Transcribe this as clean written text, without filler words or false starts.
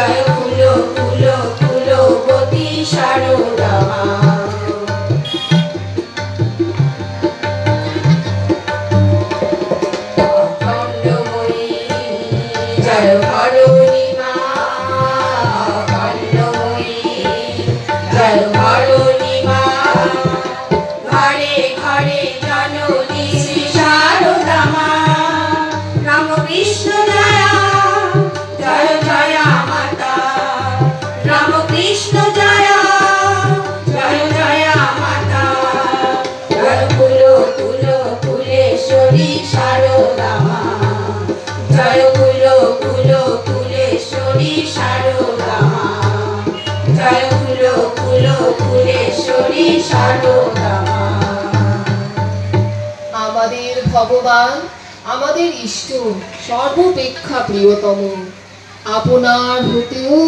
জয় কুল কুল কুলবতী সারদা মা। অখণ্ডময়ী জয় ধরণী মা, অখণ্ডময়ী জয় ধরণী মা। ঘরে ঘরে জননী শ্রী সারদা মা। রামকৃষ্ণ জয়া জয় জয়া মাতা, রামকৃষ্ণ জয়া জয় জয়া মাতা। জয় কুল কুল কুলেশ্বরী সারদা মা, জয় কুল কুল কুলেশ্বরী সারদা মা, জয় কুল কুল কুলেশ্বরী সারদা মা। আমাদের ভগবান, আমাদের ইষ্ট, সর্বাপেক্ষা প্রিয়তম, আপনার হতেও